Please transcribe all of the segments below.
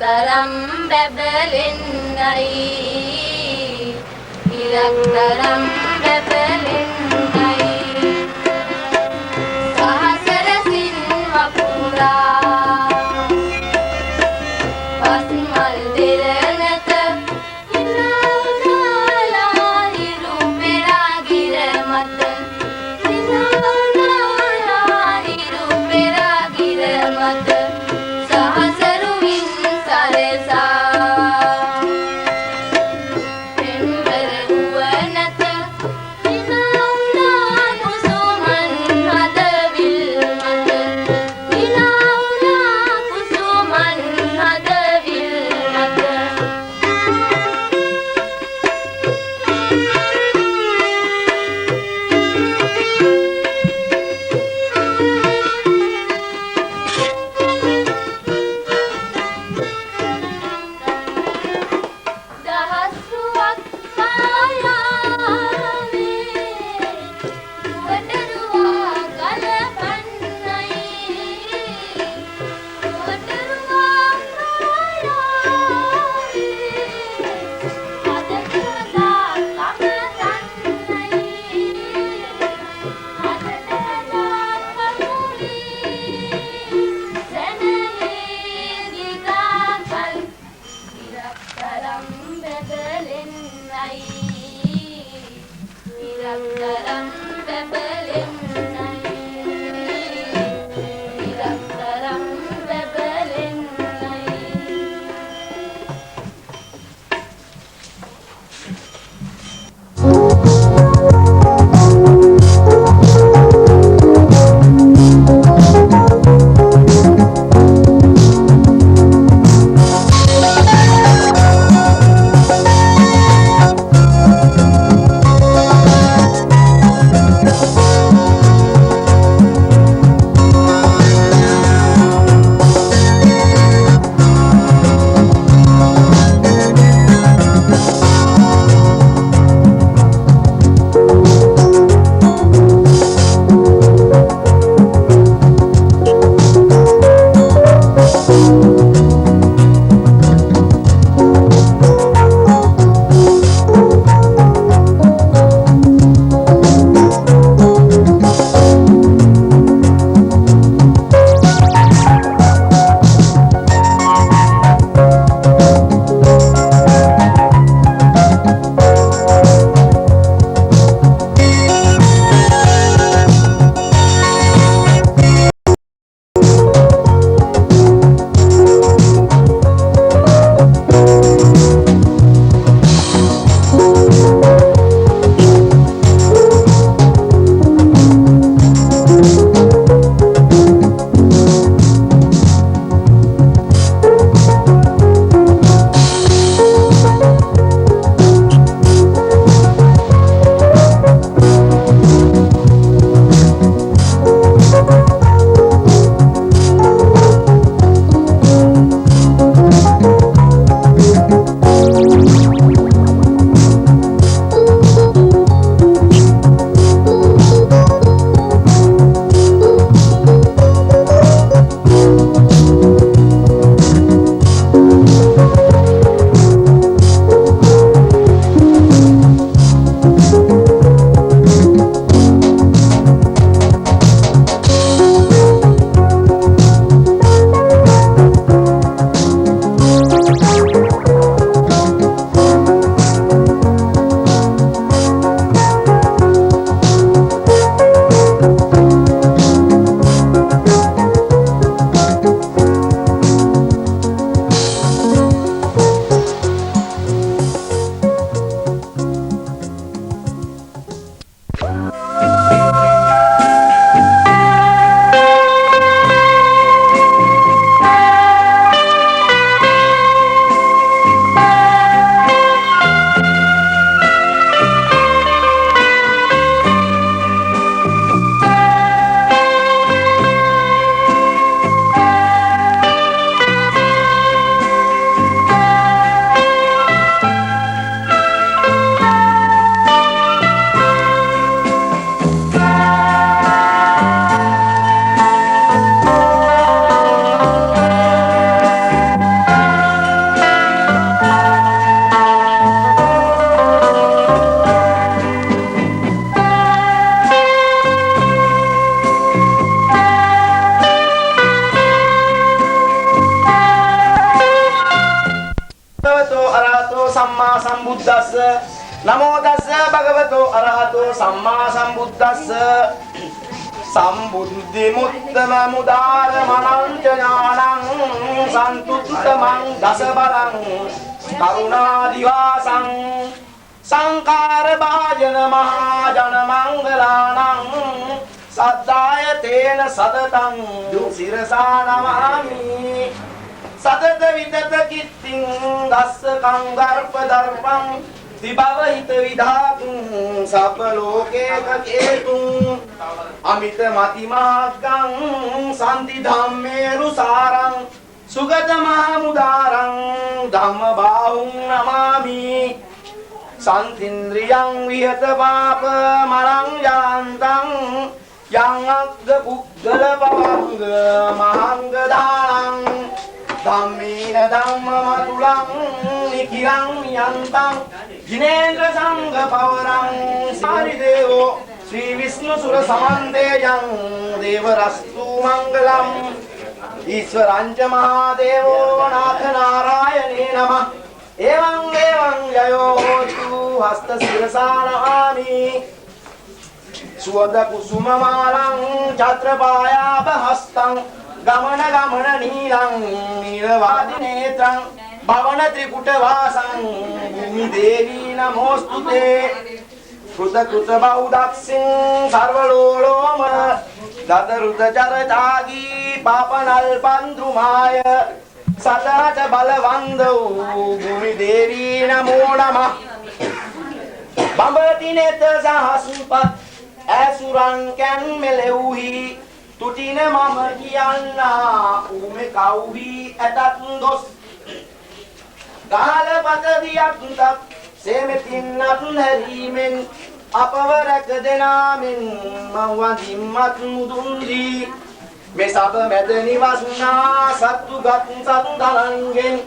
තරම් බැබලෙන්නයි ඉරක් තරම් බැබලෙන්නයි සහසරසින් වපුරා පස්මල් දෙරණත හිනාලා හිරු පෙරාගිර මත හිනාලා හිරු පෙරාගිර මත බුද්දස්ස නමෝ තස්ස භගවතෝ අරහතෝ සම්මා සම්බුද්දස්ස සම්බුද්ධි මුත්තම මුදාර මනං ඥානං සන්තුත්තමං දස බලං කරුණා දිවාසං සංකාර භාජන මහා ජන මංගලාණං සද්දාය තේන සදතං සිරසා නමාමි සතත විතත කිත්තිං දස්ස කංගර්ප දර්පං තිබව හිත විධාතුං සබ්බ ලෝකේක හේතුං අමිත මති මහග්ගං සම්ති ධම්මේරු සාරං සුගත මහමුදාරං ධම්ම බාහුං නමාමි සන්තින්ද්‍රියං විහත පාප මරං යන්තං යං අග්ග පුද්ගල පවංග මහංග දානං ධම්මේන ධම්ම මතුලං නිකිරං යන්තං ජිනේන්ද්‍ර සංඝ පවරං සාරි දේවෝ ශ්‍රී විෂ්ණු සුර සමන්තේයං දේව රස්තු මංගලම් ඊශ්වරං ච මහා දේවෝ නාථ නාරායණේ නමः එවං එවං යයෝතු හස්ත සිරසානාමි සුවද කුසුම මාලං ඡත්‍රපායාභ හස්තං ගමන ගමන නීලං නීලවාදි නේත්‍රං භවන ත්‍රිකුට වාසං භූමි දේවී නමෝස්තුතේ කෘත කෘත බෞදක්සින් සර්වලෝලෝම දත රුත චරතාගී පාපනල් පන්දුමාය සතහට බලවන්ද වූ භූමි දේවී නමෝ නමः බඹති නෙත සහස්පත් ඇසුරන් කැන් මෙලෙව්හි තුටින මම කියන්නා උමෙ කව්හි ඇතත් දොස් කාලපත දියක් තත් සෙමෙතින්නත් හැරීමෙන් අපව රැක දෙනාමෙන් මං වඳින්මත් මුදුන් දී මේ සබ මැද නිවස්නා සත්තු ගත් සත්දලංගෙන්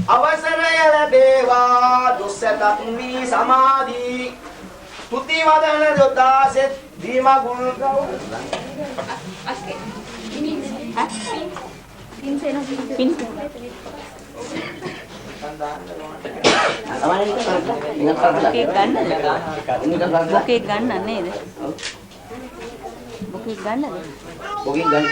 අවසරය ලැබේවා දුස්සතත් වී සමාධී තුති වදන දොතාසෙත් දීමගුල් කව් බොකේ ගන්න නේද? බොකේ ගන්නද? බොකේ ගන්න.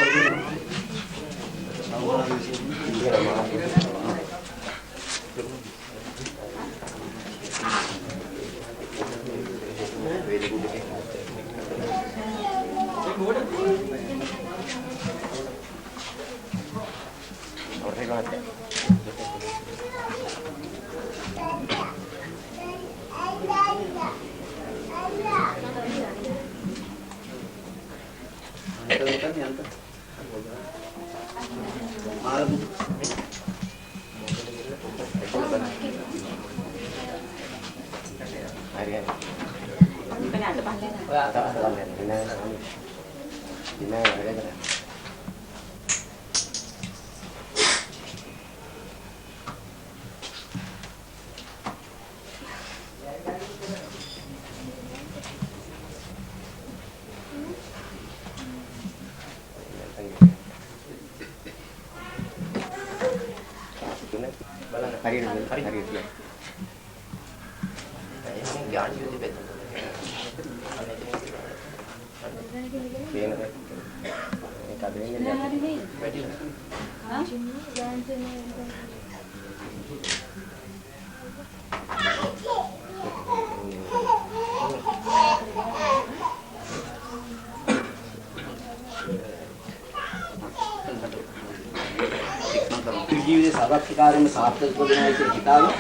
ජීවිතේ සාර්ථකකාරීම සාර්ථක කරගන්නයි කියලා හිතාගෙන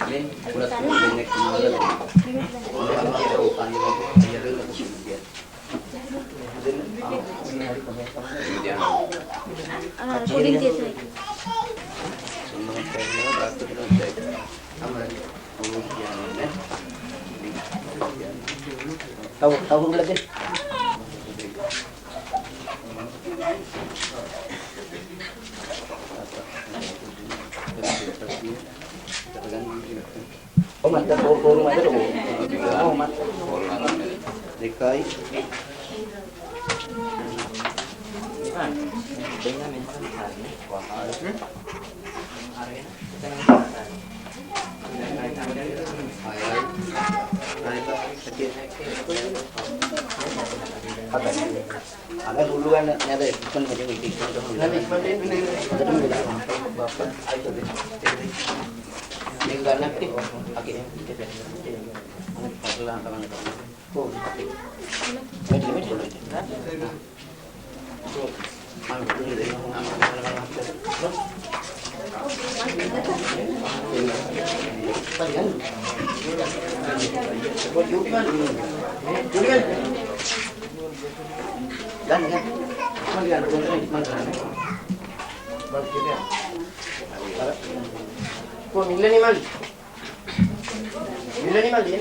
මේ පුරස්කාර දෙන්නේ කිව්වද Dekai. Ada dulu kan ada ikon macam itu. Nanti ikon ini. Bapak ayo deh. Ini enggak nanti. Oke. Anak pelan tangan itu. Oh. Media. Mana dulu deh. Dan kan, malian benar mana? Balik dia. Kau milenial ini lagi.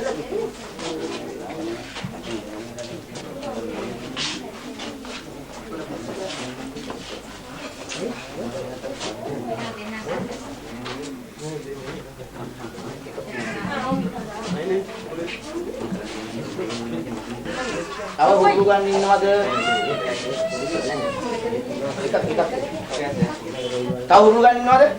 Apa hubungan ini ada? Ikat. Tahu hubungan ini ada?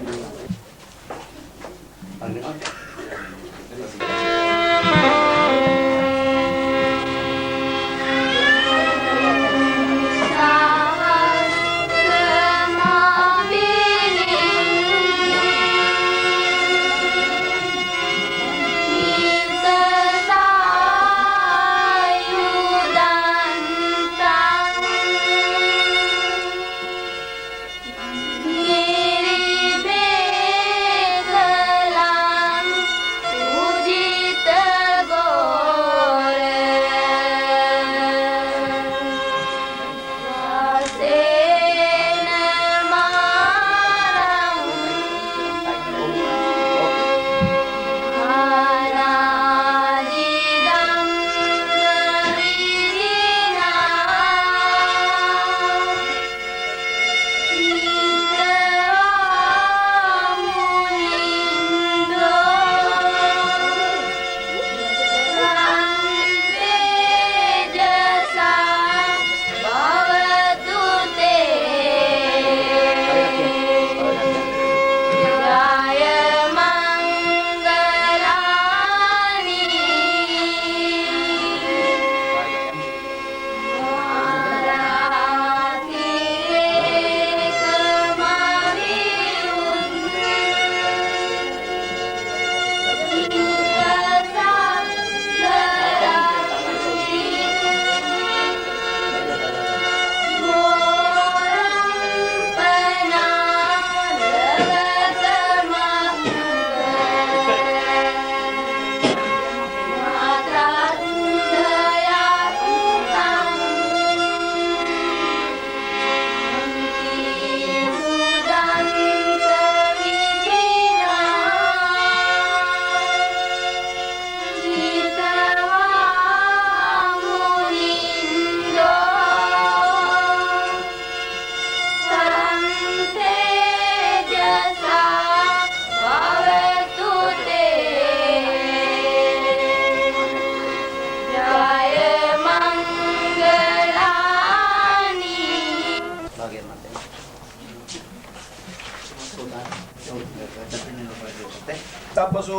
Tapos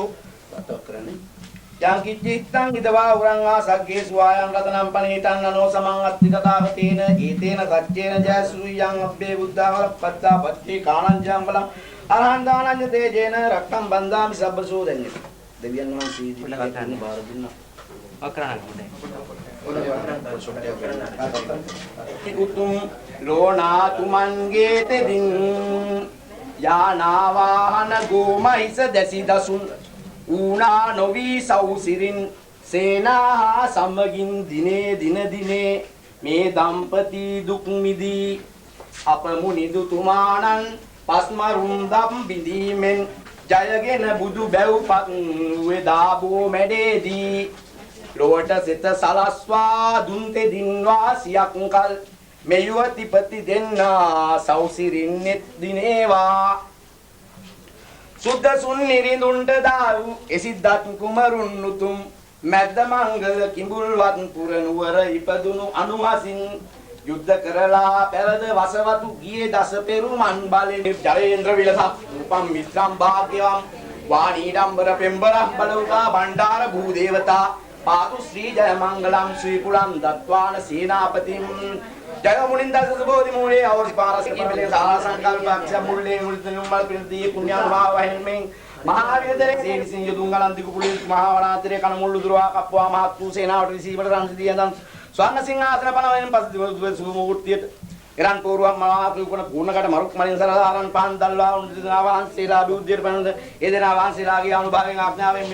yang kicitang itawa urang asagge suayang ratanam panitan nano samangat titatatina itina saccena jasuyang abbe buddha patta patti kananjam balang arhandananya tejena rakam bandam sabbasu denge devian man sidi katani baradinna akrana ikutum lona tumange tedin yana wahana gomahisa desi dasun Una novi sausirin sena samagin dine me dampati duk midi apamunidu tumanan pasmarundam bidimen jayagena budu baupat wedabo mededi lota seta salaswa dunte dinwa siakal meyuati pati denna sausirin net dinewa Suddha sunnirindunta daru esiddat kumarun nutum madda mangal kimbulwat puranuwara ipadunu anuhasin yuddha karala perada vasavatu giye dasa peruman bale Jayendra vilasa upam mitram bhagyavam vanidambara pembara balauka bandara bhudevata पातु श्री जय मंगलम श्रीकुलम दत्वान सेनापतिम जय मुनिंदर सुबोधि मूले और पारस की मिले सारा संकल्प अक्षय मूल्य मूर्तिनुमल प्रीति पुण्यानुभाव वहनमें महावीर दरे सेन सिंह दुंगलंति कुपुलिस महावरात्रे कनमुल्लु दुर्वा कप्वा महातु सेनावट ऋषिवट रामसिदियदं स्वर्ण सिंहासन पनवेन पस सुमुहूर्तियत इरान पूर्व महाकुकुन पूर्णकट मरुक मलिन सरदारन पान दल्वा उन्दिनावान सेरा अभिउद्धिर पनद एदिनावान सेरागी अनुभवें आज्ञावें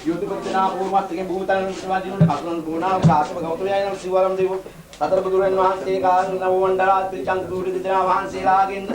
युद्धपतिना पूर्वमस्तके भूतन शिवाजीनुड असुरन पूर्णा शासव गौतमयायन शिवरम देव सतर बुदुरन महासे का नव मंडला त्रिचंद दूर दिनावान सेरागिंद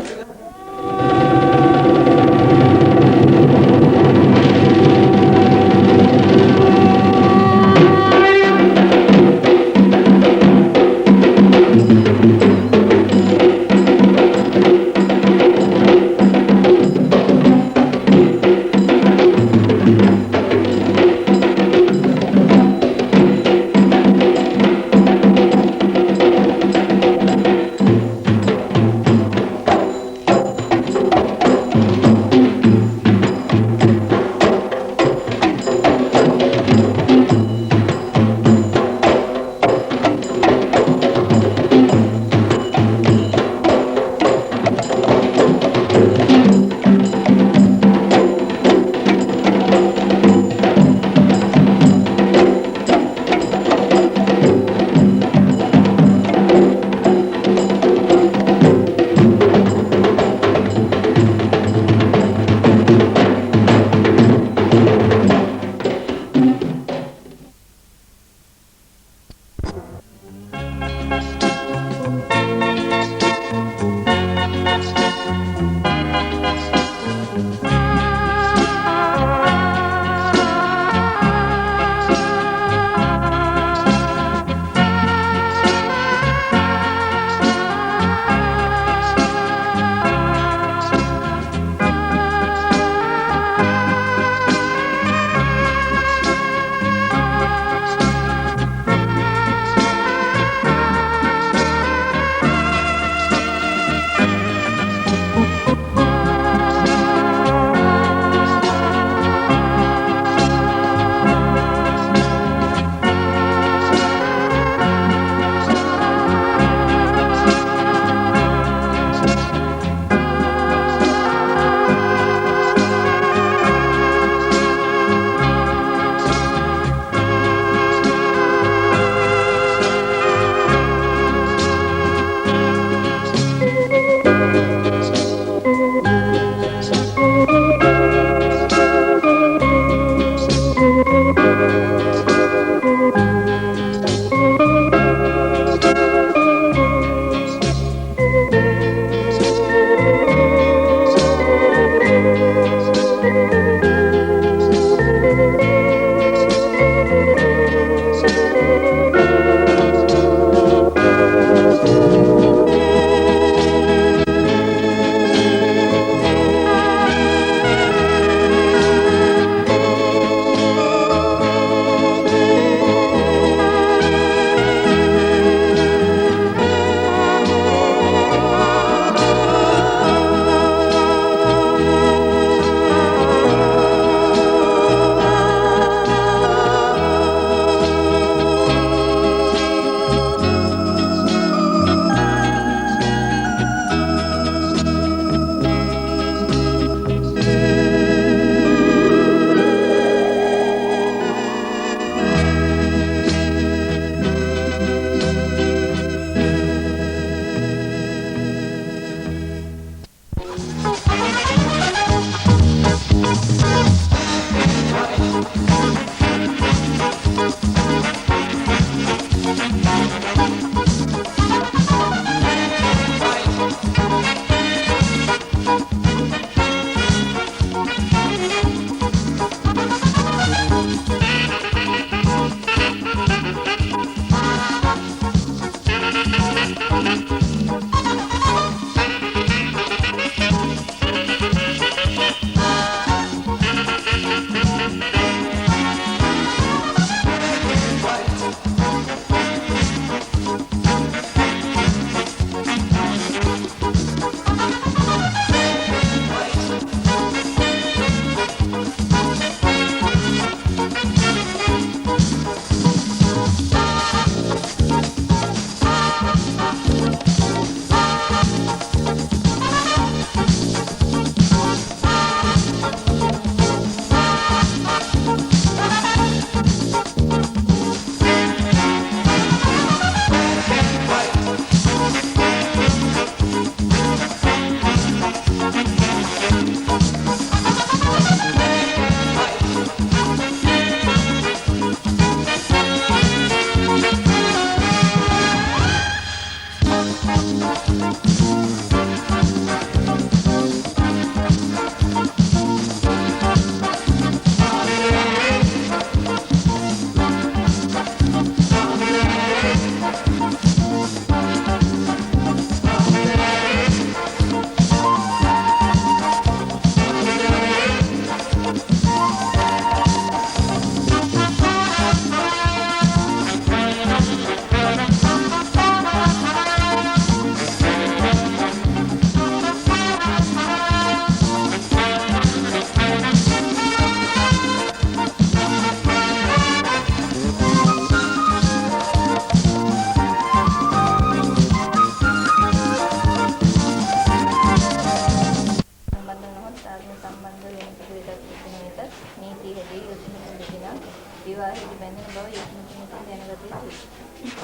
විවාහයේ බැඳෙන බව යොමුතුමින් දැනගත යුතුයි.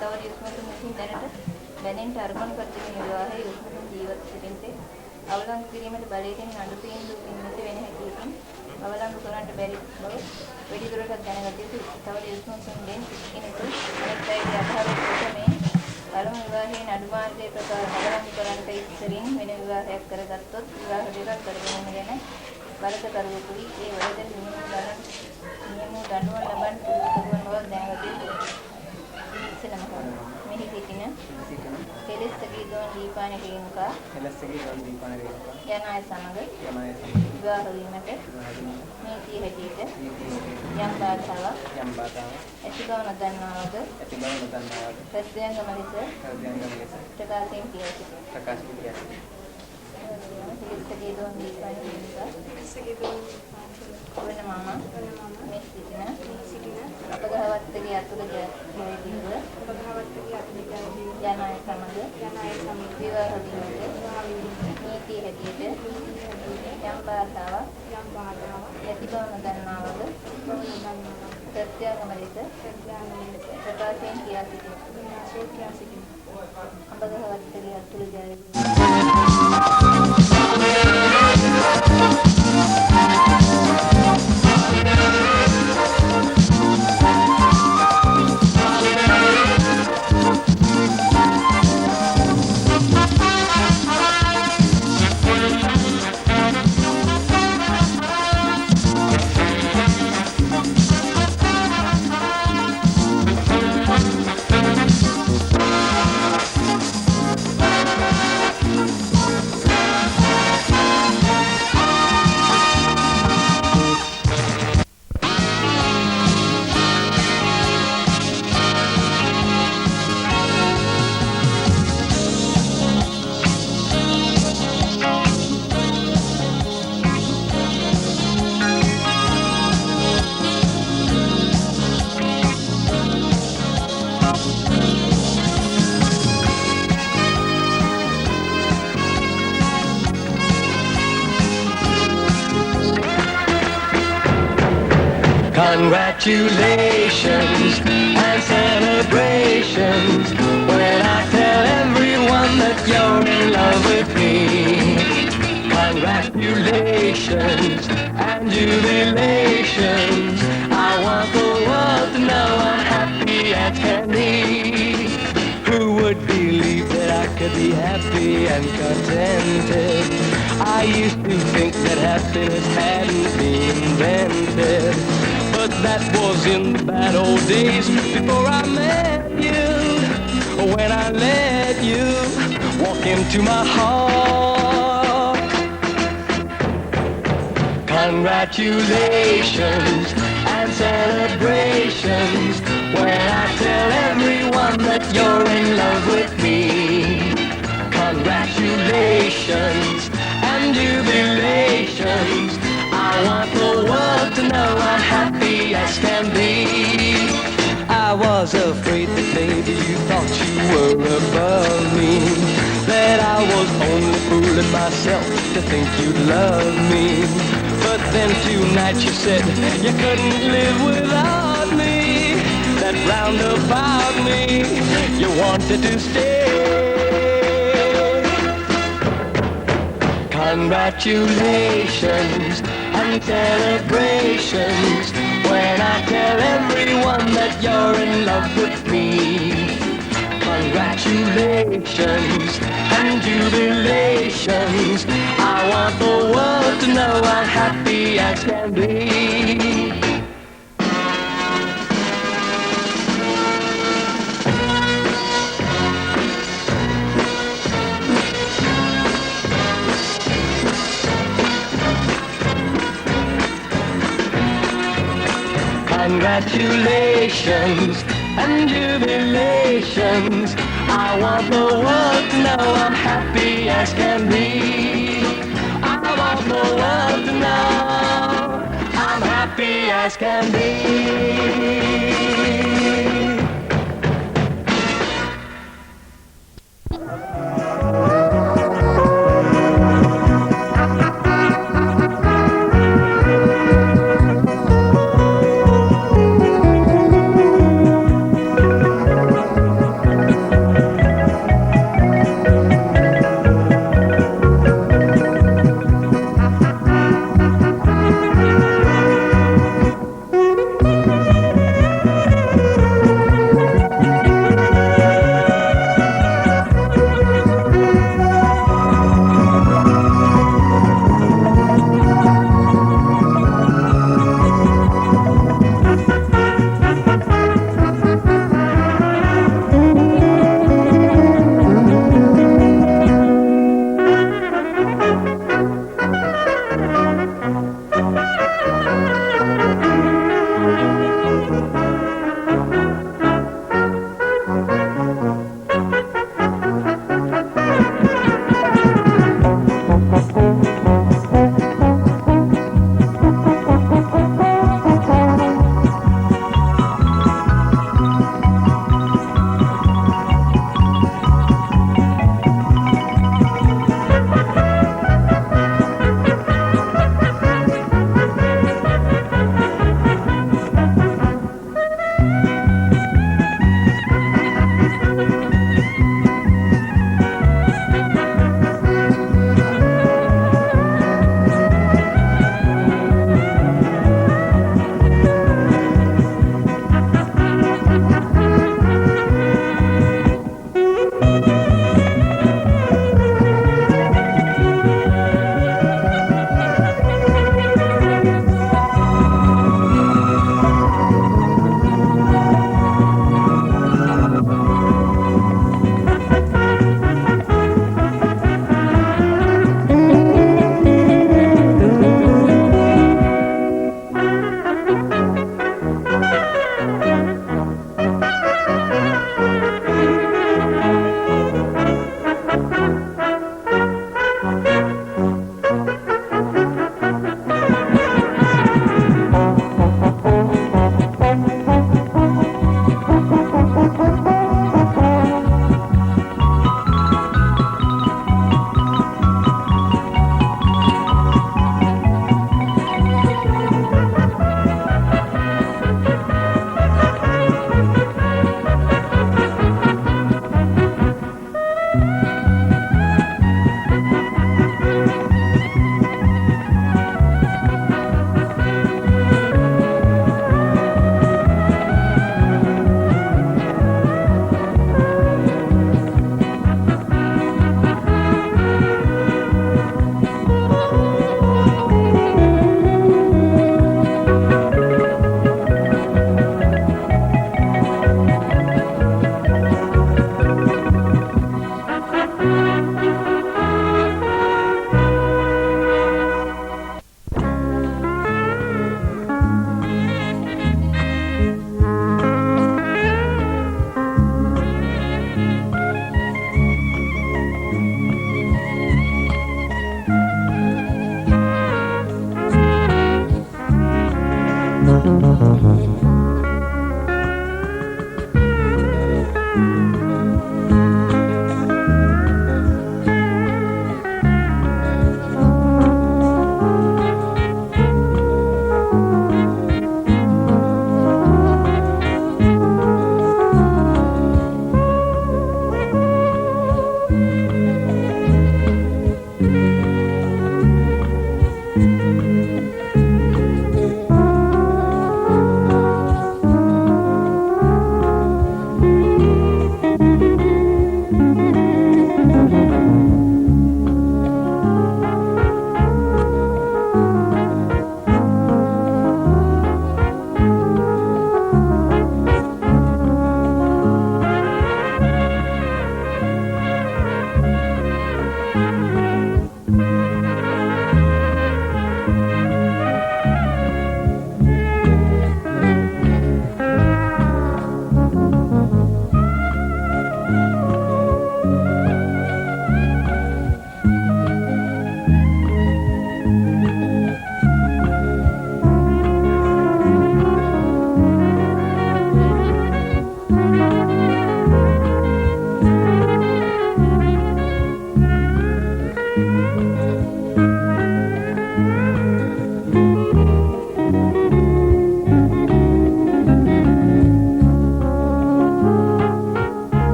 තව යොමුතුමින් දැනට බැඳෙන්න අරමුණු කර තිබෙන විවාහයේ යොමුතුමින් ජීවත් සිටින්නේ අවලංගු කිරීමට බලයෙන් නඩු තීන්දුව පින්නත වෙන හැටියෙන් අවලංගු කරන්නට බැරි බව වැඩිදුරටත් දැනගත යුතුයි. තව යොමුතුමින් කෙනෙකු අනෙක් අයගේ අභාවයට මේ පළමු විවාහයේ නඩු මාර්ගයේ ප්‍රකාර අවලංගු කරන්නට ඉස්සරින් වෙන විවාහයක් කරගත්තොත් විවාහ දෙකක් කරගෙන ගැන බලකරුවෙකුයි ඒ වලද නියම දඬුවම් ලබන්න පුළුවන් බව දැනගත යුතුයි. ඉස්සෙල්ලාම මෙහි සිටින කෙලෙස්තගේ දෝන් දීපාන රේණුකා යන අය සමග විවාහ වීමට නීතිය හැටියට යම් බාධාවක් ඇති බව නොදන්නාවද ප්‍රත්‍යංගම ලෙස ප්‍රකාශයෙන් කියා සිටිනවා. කෙලෙස්තගේ දෝන් දීපාන රේණුකා වෙන මම මේ සිටින අපගහවත්තගේ අතුල ජීවිතය යන අය සමග විවාහ වීමට නීතිය හැටියට යම් බාධාවක් ඇති බව නොදන්නාවද ප්‍රත්‍යංගම ලෙස ප්‍රකාශයෙන් කියා සිටිනවා. අපගහවත්තගේ අතුල ජීවිතය Congratulations and celebrations when I tell everyone that you're in love with me. Congratulations and jubilations. I want the world to know I'm happy as can be. Who would believe that I could be happy and contented? I used to think that happiness hadn't been invented. But that was in the bad old days before I met you. When I let you walk into my heart. Congratulations and celebrations when I tell everyone that you're in love with me. Congratulations and jubilations. I want the world to know I'm happy as can be. I was afraid that maybe you thought you were above me, that I was only fooling myself to think you'd love me. But then tonight you said you couldn't live without me, that round about me you wanted to stay. Congratulations and celebrations when I tell everyone that you're in love with me. Congratulations and jubilations. I want the world to know I'm happy as can be. Congratulations and jubilations. I want the world to know I'm happy as can be. I want the world to know I'm happy as can be.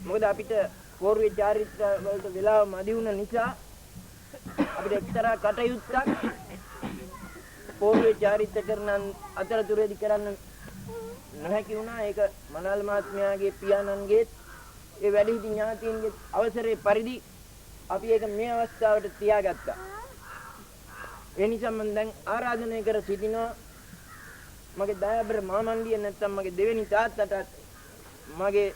මොකද අපිට පෝරුවේ චාරිත්‍ර වලට වෙලාව මදි වුණ නිසා අපිට එක්තරා කටයුත්තක් පෝරුවේ චාරිත්‍ර කරන අතරතුරේදී කරන්න නොහැකි වුණා. ඒක මනාල මහත්මයාගේ පියාණන්ගේ ඒ වැඩිහිටි ඥාතීන්ගේ අවසරේ පරිදි අපි ඒක මේ අවස්ථාවට තියාගත්තා. ඒ නිසා මම දැන් ආරාධනය කර සිටිනවා මගේ දයාබර මාමණ්ඩිය නැත්තම් මගේ දෙවෙනි තාත්තටත් මගේ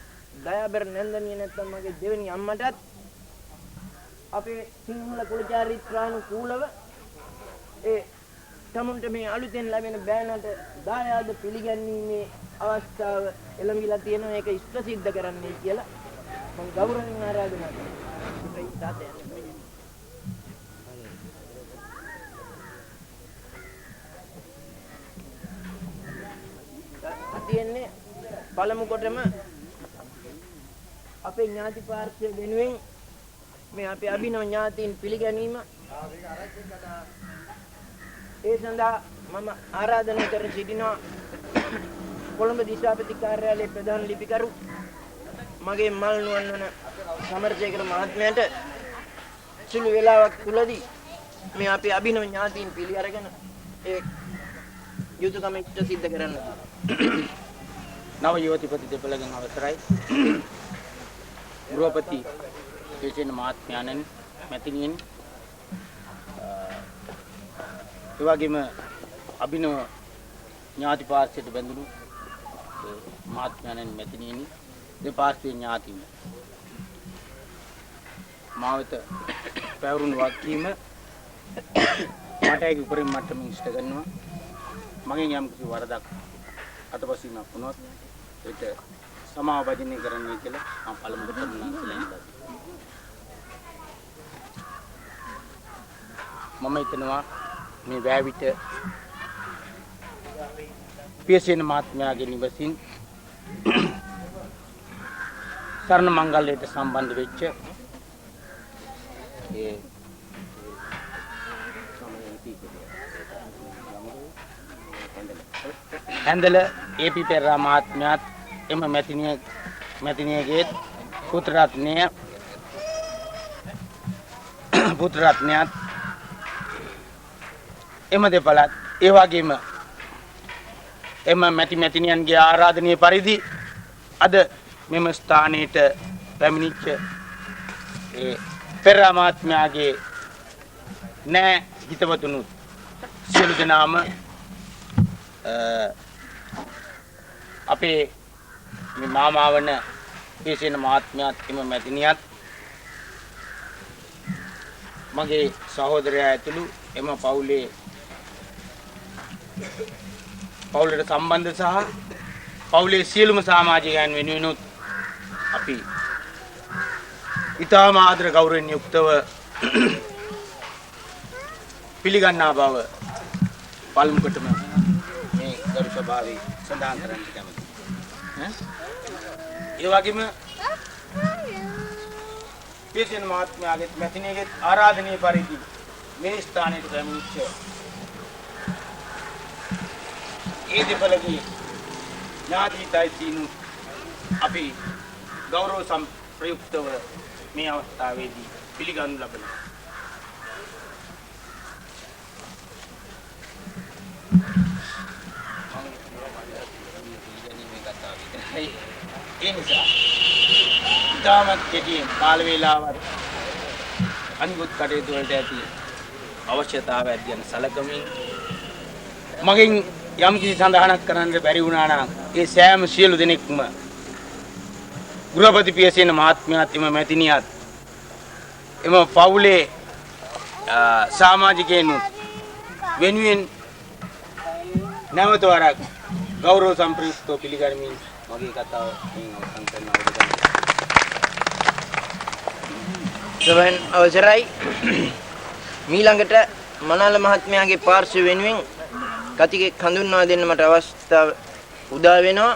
දයාබර නැන්දනිය නැත්තම් මගේ දෙවෙනි අම්මටත් අපේ සිංහල කුල චාරිත්‍රානුකූලව ඒ තමුන්ට මේ අලුතෙන් ලැබෙන බෑනට දායාද පිළිගැන්වීමේ අවස්ථාව එළඹිලා තියෙනවා. ඒක ඉෂ්ට සිද්ධ කරන්නයි කියලා මම ගෞරවයෙන් ආරාධනා කරනවා. තියෙන්නේ පළමු කොටම අපේ ඥාති පාර්ශ්වය වෙනුවෙන් මේ අපේ අභිනව ඥාතීන් පිළිගැනීම ඒ සඳහා මම ආරාධනා කර සිටිනවා කොළඹ දිසාපති කාර්යාලයේ ප්‍රධාන ලිපිකරු මගේ මල් නුවන් වන සමරසේකර මහත්මයාට සුළු වේලාවක් තුලදී මේ අපේ අභිනව ඥාතීන් පිළි අරගෙන ඒ යුතුයකම ඉෂ්ට සිද්ධ කරන්න. නව යුවතිපති දෙපළගෙන් අවසරයි. ගෘහපති දේශේන මහත්මයාණන් මැතිණියන් ඒ වගේම අභිනව ඥාති පාර්ශ්වයට බැඳුණු මහත්මයාණන් මැතිණියනි දෙපාර්ශ්වයේ ඥාතීන් මාවත පැවරුණු වගකීම මට ඒක උපරිම මට්ටමින් ඉෂ්ට කරනවා. මගෙන් යම් කිසි වරදක් අතපසීමක් වුණොත් ඒක සමාව භජනය කරන්නයි කියලා මම පළමුව කරනවා කියලා හිතනවා. මම හිතනවා මේ වැවිත පියසේන මහත්මයාගේ නිවසින් සරණ මංගල්‍යයට සම්බන්ධ වෙච්ච ඒ හැන්දල ඒ.පී. පෙරේරා මහත්මයාත් එම මැතිණියගේ පුත්‍ර රත්නයත් එම දෙපළත් ඒ වගේම එම මැතිණියන්ගේ ආරාධනීය පරිදි අද මෙම ස්ථානයට පැමිණිච්ච ඒ පෙරේරා මහත්මයාගේ නෑ හිතවතුනුත් සියලු දෙනාම අපේ මේ මාමා වන පියසේන මහත්මයාත් එම මැතිණියත් මගේ සහෝදරයා ඇතුළු එම පවුලට සම්බන්ධ සහ පවුලේ සියලුම සමාජිකයන් වෙනුවෙනුත් අපි ඊටම ආදර ගෞරවයෙන් යුක්තව පිළිගන්නා බව පළමුවටම මේ ගරු සභාවේ සඳහන් කරන්න කැමතියි. ඒ වගේම පියසේන මහත්මයාගේ මැතිණියගේ ආරාධනීය පරිදි මේ ස්ථානයට පැමිණිච්ච ඒ දෙපළගේ ඥාතියින් අපි ගෞරව සම්ප්‍රයුක්තව මේ අවස්ථාවේදී පිළිගනු ලබනවා. ඒ නිසා ඉතාමත් කෙටියෙන් කාල වේලාවත් අනිකුත් කටයුතු වලට ඇති අවශ්‍යතාවය ගැන සැලකමින් මගෙන් යම් කිසි සඳහනක් කරන්න බැරි වුණා නම් ඒ සෑම සියලු දෙනෙක්ම ගෘහපති පියසේන මහත්මයාත් එම මැතිණියත් එම පවුලේ සමාජිකයන් වෙනුවෙන් නැවත වරක් ගෞරව සම්ප්‍රයුක්තව පිළිගනිමින් මගේ කතාව මේ අවසන් කරනවා. සමන් අවසරයි මීළඟට මනාල මහත්මයාගේ පාර්ශ්ව වෙනුවෙන් කතිකෙක් හඳුන්වා දෙන්න මට අවස්ථාව උදා වෙනවා.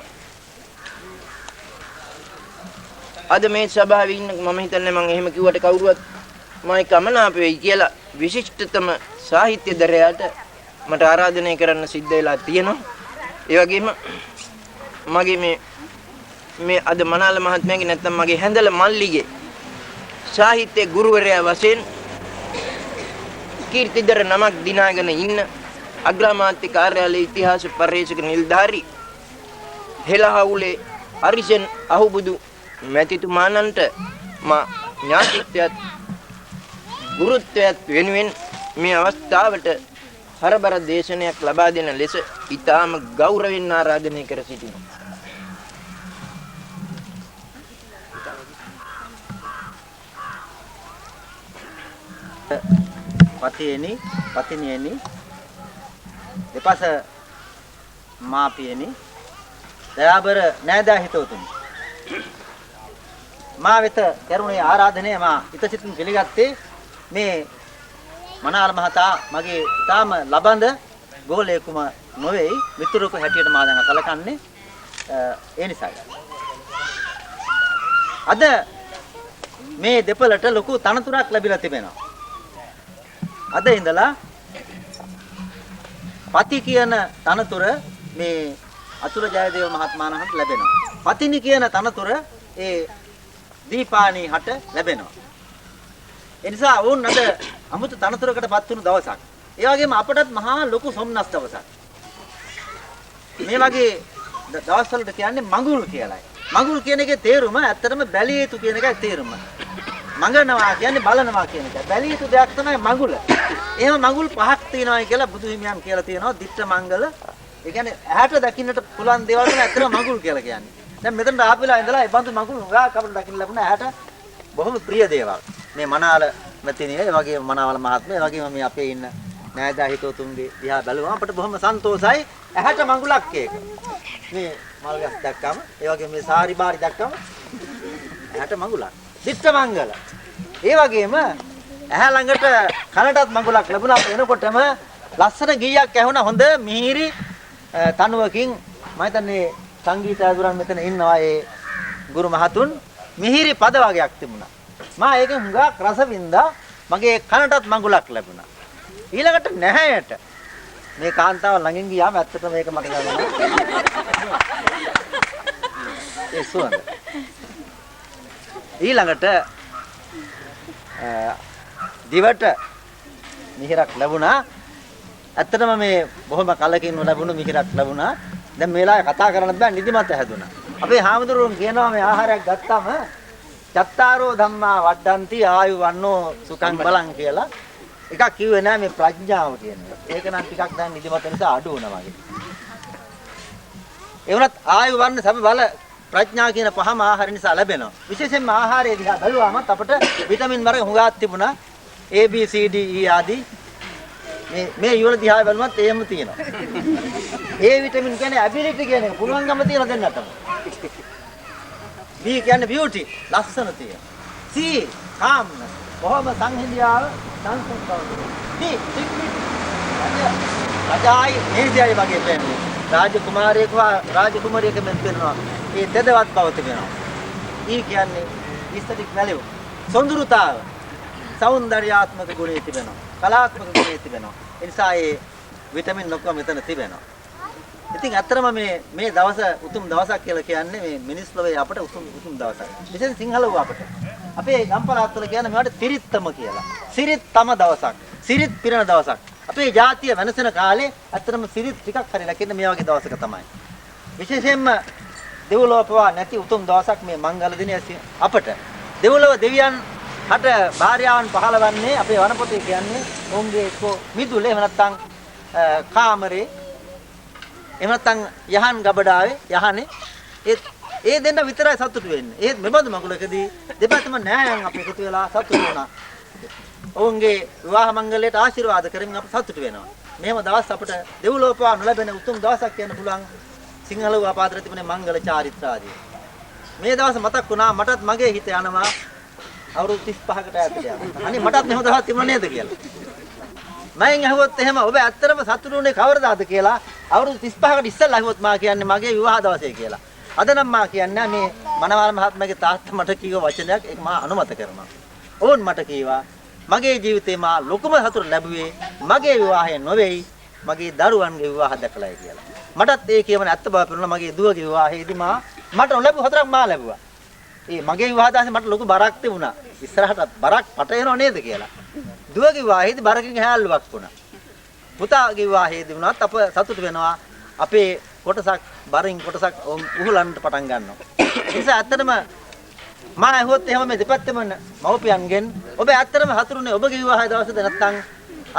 අද මේ සභාවේ ඉන්න මම හිතන්නේ මම එහෙම කිව්වට කවුරුවත් මම කමනාප වෙයි කියලා විශිෂ්ටතම සාහිත්‍ය දරයාට මට ආරාධනය කරන්න සිද්ධ වෙලා තියෙනවා. ඒ වගේම මගේ මේ අද මනාල මහත්මයාගේ නැත්නම් මගේ හැඳල මල්ලිගේ සාහිත්‍ය ගුරුවරයා වශයෙන් කීර්තිදර නමක් දිනාගෙන ඉන්න අග්‍රාමාත්‍ය කාර්යාලයේ ඉතිහාස පර්යේෂක නිලධාරී හෙළහවුලේ අරිසෙන් අහුබුදු මැතිතුමාණන්ට මා ඥාතිත්වයත් ගුරුත්වයත් වෙනුවෙන් මේ අවස්ථාවට හරබර දේශනයක් ලබා දෙන ලෙස ඊටාම ගෞරවයෙන් ආරාධනය කර සිටිනවා. පතිනියනි දෙපස මාපියනි දයාබර නෑදෑ හිතවතුනි මා වෙත කරුණේ ආරාධනය මා හිතසිතින් පිළිගත්තේ මේ මනාල මහතා මගේ තාම ලබඳ ගෝලයෙකුම නොවේයි මිතුරෙකු හැටියට මා දැන් සැලකන්නේ ඒ නිසායි. අද මේ දෙපළට ලොකු තනතුරක් ලැබිලා තිබෙනවා. අද ඉඳලා පති කියන තනතුර මේ අතුල ජයදේව මහත්මයාණන්ට ලැබෙනවා. පතිනි කියන තනතුර ඒ දීපාණී හට ලැබෙනවා. ඒ නිසා වුන් අද අමුතු තනතුරකටපත් වුණු දවසක්. ඒ වගේම අපටත් මහා ලොකු සොම්නස් දවසක්. මේ වගේ දවස්වලට කියන්නේ මඟුල් කියලායි. මඟුල් කියන එකේ තේරුම ඇත්තටම බැලිය යුතු කියන එකයි තේරුම. මඟනවා කියන්නේ බලනවා කියන එක. බැලිය යුතු දෙයක් තමයි මඟුල. එහෙම මඟුල් පහක් තියෙනවා කියලා බුදු හිමියන් කියලා තියෙනවා. දිට්ඨ මංගල. ඒ කියන්නේ ඇහැට දකින්නට පුළුවන් දේවල් තමයි ඇත්තටම මඟුල් කියලා කියන්නේ. දැන් මෙතන ආපිලා ඉඳලා ඒ බඳු මඟුල් හොගාක් අපිට දකින්න ලැබුණ ඇහැට බොහොම ප්‍රිය දේවල්. මේ මනාල මෙතිනිය, ඒ වගේම මනාවල මහත්මයා, ඒ වගේම මේ අපේ ඉන්න නෑදා හිතවතුන්ගේ දිහා බැලුවම අපිට බොහොම සන්තෝසයි. ඇහැට මඟුලක් ඒක. මේ මල් ගස් දැක්කම, ඒ වගේම මේ සාරි බාරි දැක්කම ඇහැට මඟුලක්. දිට්ඨ මංගල. ඒ වගේම ඇහැ ළඟට කනටත් මඟුලක් ලැබුණා. එනකොටම ලස්සන ගීයක් ඇහුණා. හොඳ මිහිරි තනුවකින් මම හිතන්නේ සංගීත අඳුරන් මෙතන ඉන්නවා. ඒ ගුරු මහතුන් මිහිරි පද වගේක් තිබුණා. මා ඒකෙන් හුඟක් රස වින්දා. මගේ කනටත් මඟුලක් ලැබුණා. ඊළඟට නැහැයට මේ කාන්තාව ළඟින් ගියාම ඇත්තටම මේක මට ගන්නවා. ඒ සුවඳ. ඊළඟට දිවට මිහිරක් ලැබුණා. ඇත්තටම මේ බොහොම කලකින් ලැබුණු මිහිරක් ලැබුණා. දැන් මේ වෙලාවේ කතා කරන්න බෑ, නිදිමත හැදුණා. අපේ හාමුදුරුවෝ කියනවා මේ ආහාරයක් ගත්තාම චත්තාරෝ ධම්මා වඩ්ඩಂತಿ ආයු වන්නෝ සුඛං බලං කියලා. එකක් කිව්වේ නෑ මේ ප්‍රඥාව කියන එක. ඒක නම් ටිකක් දැන් නිදිමත නිසා අඩු වුණා වගේ. ඒ වුණත් ආයු වන්න සම බල ප්‍රඥා කියන පහම ආහාර නිසා ලැබෙනවා. විශේෂයෙන්ම ආහාරයේ දිහා බැලුවාම අපට විටමින් වර්ග හුඟක් තිබුණා. A B C D E ආදී මේ යුවල දිහා බැලුවත් එහෙම තියෙනවා. A විටමින් කියන්නේ ඇබිලිටි කියන එක පුළුවන්කම තියෙන දෙන්නටම. B කියන්නේ beauty ලස්සන තියෙන. C calmness කොහොම සංහිඳියාව සංසුන්තාව. D dignity රජායි නේදයි වගේ වෙන්නේ. රාජකුමාරයෙක් රාජකුමාරියක මෙන් වෙනවා. ඒ තදවත් බව තිබෙනවා. E කියන්නේ aesthetic value සොඳුරුතාව. සෞන්දර්යාත්මක ගුණය තිබෙනවා. කලාත්මක ගුණය තිබෙනවා. ඒ නිසා ඒ විටමින් ඔක්කොම මෙතන තිබෙනවා. ඉතින් ඇත්තටම මේ දවස උතුම් දවසක් කියලා කියන්නේ මේ මිනිස් ලෝකයේ අපට උතුම් දවසක්. විශේෂයෙන් සිංහලව අපට. අපේ ගම්පලාත්වල කියන්නේ මේවට තිරිත්තම කියලා. සිරිත්තම දවසක්. සිරිත් පිරෙන දවසක්. අපේ ජාතිය වෙනසෙන කාලේ ඇත්තටම සිරිත් ටිකක් හරි ලකින්න මේ වගේ දවසක තමයි. විශේෂයෙන්ම දෙව්ලොව පවා නැති උතුම් දවසක් මේ මංගල දිනය අපට. දෙව්ලොව දෙවියන් හට භාර්යාවන් පහළවන්නේ අපේ වනපොතේ කියන්නේ ඔවුන්ගේ එක්ක මිදුල එහෙම නැත්නම් කාමරේ එහෙම නැත්නම් යහන් ගබඩාවේ යහනේ ඒ දෙන්න විතරයි සතුටු වෙන්නේ. ඒත් මෙබඳු මඟුලකදී දෙපැත්තම නෑයන් අපි එකතු වෙලා සතුටු වුණා. ඔවුන්ගේ විවාහ මංගලයට ආශිර්වාද කරමින් අපි සතුටු වෙනවා. මෙහෙම දවස් අපිට දෙව්ලොවපවා නොලැබෙන උතුම් දවසක් කියන්න පුළුවන්. සිංහල වපාතර තිබුණේ මංගල චාරිත්‍රාදී. මේ දවස් මතක් වුණා මටත් මගේ හිත යනවා අවුරුදු 35කට ඈතට යනවා. අනේ මටත් මෙහෙම දවස් තිබුණේ නේද කියලා. මම අහුවොත් එහෙම ඔබ ඇත්තටම සතුටු වුණේ කවරදාද කියලා අවුරුදු 35කට ඉස්සෙල්ලා අහුවොත් මා කියන්නේ මගේ විවාහ දවසේ කියලා. අද නම් මා කියන්නේ මේ මනවාල මහත්මයාගේ තාත්තා මට කිව්ව වචනයක් ඒක මා අනුමත කරනවා. ඕන් මට කීවා මගේ ජීවිතේ මා ලොකුම සතුට ලැබුවේ මගේ විවාහය නොවේයි මගේ දරුවන්ගේ විවාහ දැකලායි කියලා. මටත් ඒ කියවන ඇත්ත බව පෙනුණා. මගේ දුවගේ විවාහයේදී මට නොලැබු හතරක් මා ලැබුවා. ඒ මගේ විවාහ දාසේ මට ලොකු බරක් තිබුණා. ඉස්සරහට බරක් පට එනව නේද කියලා. දුවගේ විවාහයේදී බරකින් හැල්ලුවක් වුණා. පුතාගේ විවාහයේදී වුණත් අප සතුටු වෙනවා. අපේ කොටසක් බරින් කොටසක් උහුලන්නට පටන් ගන්නවා. ඒ නිසා ඇත්තටම මම ඇහුවොත් එහෙම මේ දෙපැත්තම මව්පියන්ගෙන් ඔබ ඇත්තටම හතුරුනේ ඔබගේ විවාහය දවසේද නැත්නම්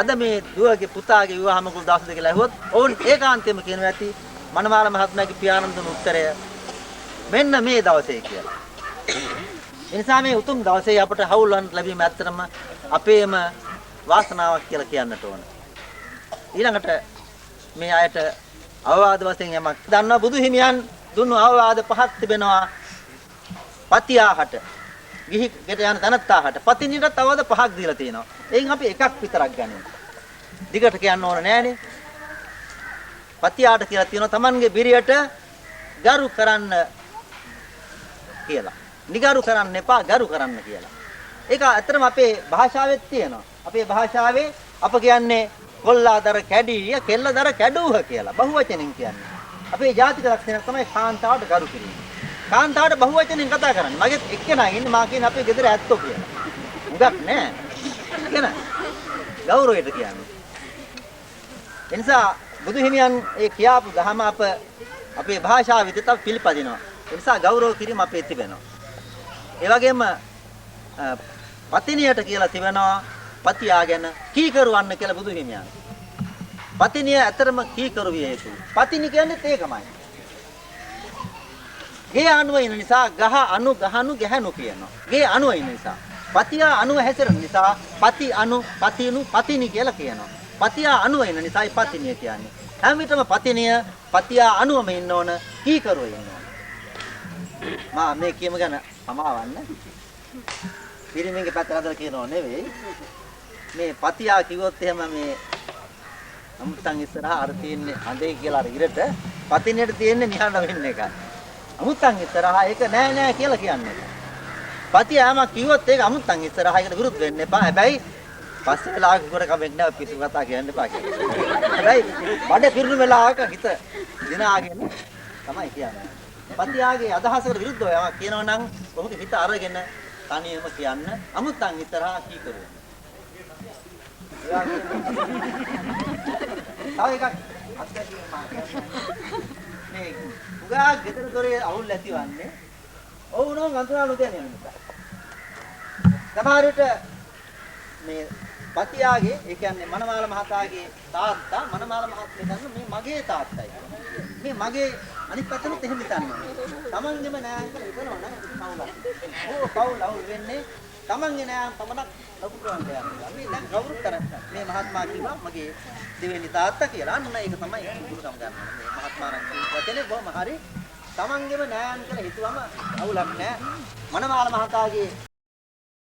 අද මේ දුවගේ පුතාගේ විවාහ මඟුල් දවසේද කියලා ඇහුවොත් ඔවුන් ඒකාන්තයෙන්ම කියනවා ඇති මනමාල මහත්මයාගේ පියාණන් දුන්න උත්තරය මෙන්න මේ දවසේ කියලා. ඒ නිසා මේ උතුම් දවසේ අපට හවුලන් ලැබීම ඇත්තටම අපේම වාසනාවක් කියලා කියන්නට ඕන. ඊළඟට මේ අයට අවවාද වශයෙන් යමක් දන්නවා බුදු හිමියන් දුන්නු අවවාද පහක් තිබෙනවා. පතියාහට ගිහි ගෙට යන තනත්තාහට පතිනිට අවවාද පහක් දීලා තියෙනවා. එයින් අපි එකක් විතරක් ගනිමු. දිගට කියන්න ඕන නෑනේ. පතියාට කියලා තියෙනවා Tamanගේ බිරියට ගරු කරන්න කියලා. නිගරු කරන්න එපා ගරු කරන්න කියලා. ඒක ඇත්තටම අපේ භාෂාවෙත් තියෙනවා. අපේ භාෂාවේ අප කියන්නේ කොල්ලාදර කැඩිය කෙල්ලදර කැඩුව කියලා බහුවචනෙන් කියන්නේ. අපේ ජාතික ලක්ෂණයක් තමයි කාන්තාවට ගරු කිරීම. කාන්තාවට බහුවචනෙන් කතා කරන්නේ. මගෙත් එක්කෙනා ඉන්නේ මා කියන අපේ ගෙදර ඇත්තෝ කියලා. හුඟක් නෑ. එක්කෙනා ගෞරවයට කියන්නේ. එනිසා බුදු හිමියන් ඒ කියාපු දහම අපේ භාෂාව විදිහට පිළිපදිනවා. ඒ නිසා ගෞරව කිරීම අපේ තිබෙනවා. ඒ වගේම පතිනියට කියලා තිබෙනවා පතියා ගැන කීකරුවන්න කියලා බුදු හිමියන්. පතිනිය ඇතරම කීකරු විය යුතුයි. පතිනි කියන්නේ ඒකමයි. ගේ අණුව ඉන්න නිසා ගහ අණු ගහනු ගැහනු කියනවා. ගේ අණුව ඉන්න නිසා. පතියා අණුව හැසිරෙන නිසා පති අණු පතිනු පතිනි කියලා කියනවා. පතියා අණුව ඉන්න නිසායි පතිනිය කියන්නේ. හැම විටම පතිනිය පතියා අණුවම ඉන්න ඕන කීකරුව ඉන්න ඕන. මා මේ කියම ගැන සමාවන්න. පිරිමින්ගේ පැත්ත හදලා කියනෝ නෙවෙයි. මේ පතියා කිව්වොත් එහෙම මේ අමුත්තන් ඉස්සරහා අර තියෙන්නේ හඳේ කියලා අර ඉරට පතිනියට තියෙන්නේ නිහඬ වෙන්න එකයි. අමුත්තන් ඉස්සරහා ඒක නෑ නෑ කියලා කියන්නේ. පතියාම කිව්වොත් ඒක අමුත්තන් ඉස්සරහා ඒකට විරුද්ධ වෙන්න එපා. හැබැයි පස්සේ වෙලාවක උඩ කමෙක් නෑ පිටු කතා කියන්න එපා කියලා. හැබැයි බඩ පිරුණු වෙලාවක හිත දිනාගෙන තමයි කියන්නේ. පතියාගේ අදහසකට විරුද්ධව යමක් කියනවා නම් ඔහුගේ හිත අරගෙන තනියම කියන්න අමුත්තන් ඉස්සරහා කී කරුවා. තව එකක් අත්දැකීම මේ උගා ගෙදර දොරේ අවුල් ඇතිවන්නේ ඔවුනෝ අඳුරාලු දෙන නිසා. සමහර විට මේ පතියාගේ ඒ කියන්නේ මනමාල මහතාගේ තාත්තා මනමාල මහත්මිය ගන්න මේ මගේ තාත්තයි. මේ මගේ අනිත් පැත්තට එහෙම හිතන්නේ. තමන්ගේම නෑ කියලා හිතනවා නේද? පවුල අවුල් වෙන්නේ තමන්ගේ නෑ පමණක් ලොකු ප්‍රවණයක්. අපි දැන් ගෞරව කරන්නේ. මේ මහත්මයා කිව්වා මගේ දෙවෙනි තාත්තා කියලා. අන්න ඒක තමයි ගුරුකම් ගන්න. මේ මහත්මාරන් කියන වචනේ බොහොම හරි. තමන්ගේම නෑන් කියලා හිතුවම අවුලක් නෑ. මනමාල මහතාගේ